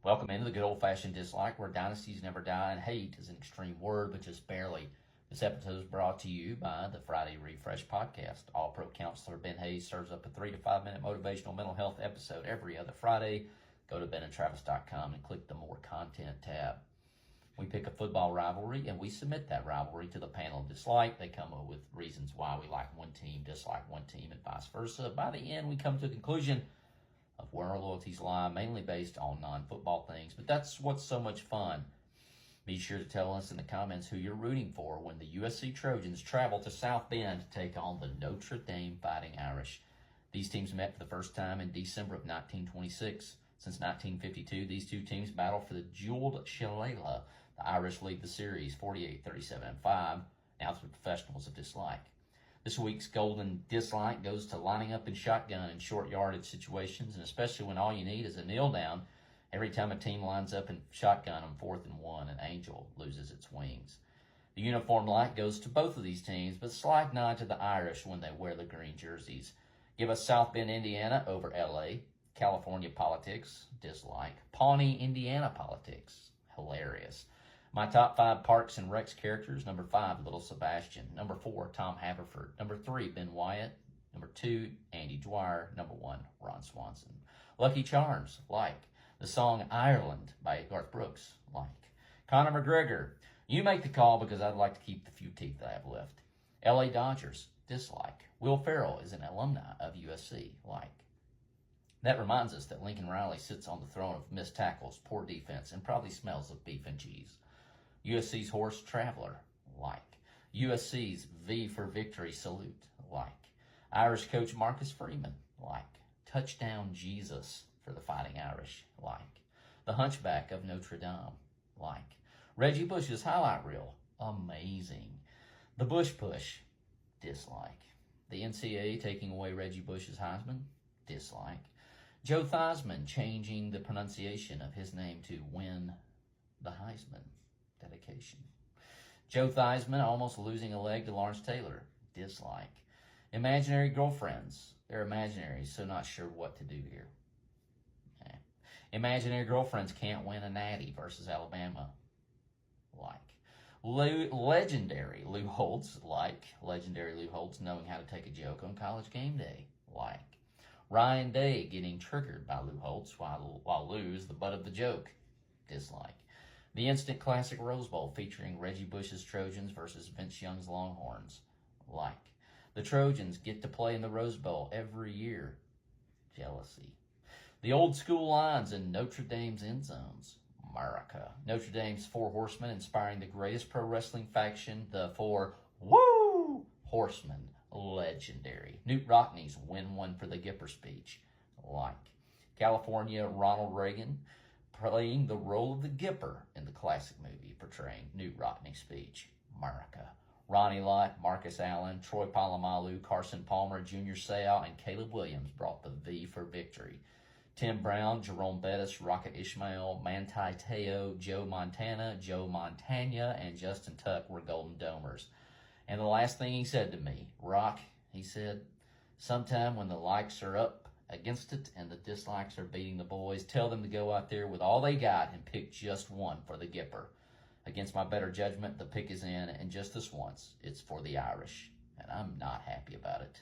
Welcome into the good old-fashioned dislike where dynasties never die and hate is an extreme word, but just barely. This episode is brought to you by the Friday Refresh podcast. All-Pro counselor Ben Hayes serves up a 3 to 5 minute motivational mental health episode every other Friday. Go to benandtravis.com and click the More Content tab. We pick a football rivalry and we submit that rivalry to the panel of dislike. They come up with reasons why we like one team, dislike one team, and vice versa. By the end, we come to a conclusion of where our loyalties lie, mainly based on non-football things. But that's what's so much fun. Be sure to tell us in the comments who you're rooting for when the USC Trojans travel to South Bend to take on the Notre Dame Fighting Irish. These teams met for the first time in December of 1926. Since 1952, these two teams battle for the Jeweled Sha-lay-luh. The Irish lead the series 48-37-5, now to the professionals of dislike. This week's golden dislike goes to lining up in shotgun in short yardage situations, and especially when all you need is a kneel down. Every time a team lines up in shotgun on 4th and 1, an angel loses its wings. The uniform like goes to both of these teams, but slight nod to the Irish when they wear the green jerseys. Give us South Bend, Indiana over LA. California politics, dislike. Pawnee, Indiana politics, hilarious. My top 5 Parks and Recs characters: number 5, Little Sebastian. Number 4, Tom Haverford. Number 3, Ben Wyatt. Number 2, Andy Dwyer. Number 1, Ron Swanson. Lucky Charms, like. The song Ireland by Garth Brooks, like. Conor McGregor, you make the call because I'd like to keep the few teeth I have left. LA Dodgers, dislike. Will Ferrell is an alumni of USC, like. That reminds us that Lincoln Riley sits on the throne of missed tackles, poor defense, and probably smells of beef and cheese. USC's Horse Traveler, like. USC's V for Victory salute, like. Irish coach Marcus Freeman, like. Touchdown Jesus for the Fighting Irish, like. The Hunchback of Notre Dame, like. Reggie Bush's highlight reel, amazing. The Bush Push, dislike. The NCAA taking away Reggie Bush's Heisman, dislike. Joe Theismann changing the pronunciation of his name to Win the Heisman, dedication. Joe Theismann almost losing a leg to Lawrence Taylor, dislike. Imaginary girlfriends, they're imaginary, so not sure what to do here. Imaginary girlfriends can't win a natty versus Alabama, like. Legendary Lou Holtz, like. Legendary Lou Holtz knowing how to take a joke on College game day, like. Ryan Day getting triggered by Lou Holtz while Lou's the butt of the joke, dislike. The instant classic Rose Bowl featuring Reggie Bush's Trojans versus Vince Young's Longhorns, like. The Trojans get to play in the Rose Bowl every year, jealousy. The old school lines in Notre Dame's end zones, America. Notre Dame's 4 horsemen inspiring the greatest pro wrestling faction, the 4 Woo Horsemen, legendary. Newt Rockney's Win One for the Gipper speech, like. California Ronald Reagan playing the role of the Gipper in the classic movie portraying Newt Rockney's speech, America. Ronnie Lott, Marcus Allen, Troy Polamalu, Carson Palmer, Junior Seau, and Caleb Williams brought the V for victory. Tim Brown, Jerome Bettis, Rocket Ishmael, Manti Te'o, Joe Montana, Joe Montana, and Justin Tuck were Golden Domers. And the last thing he said to me, Rock, he said, sometime when the likes are up against it and the dislikes are beating the boys, tell them to go out there with all they got and pick just one for the Gipper. Against my better judgment, the pick is in, and just this once, it's for the Irish. And I'm not happy about it.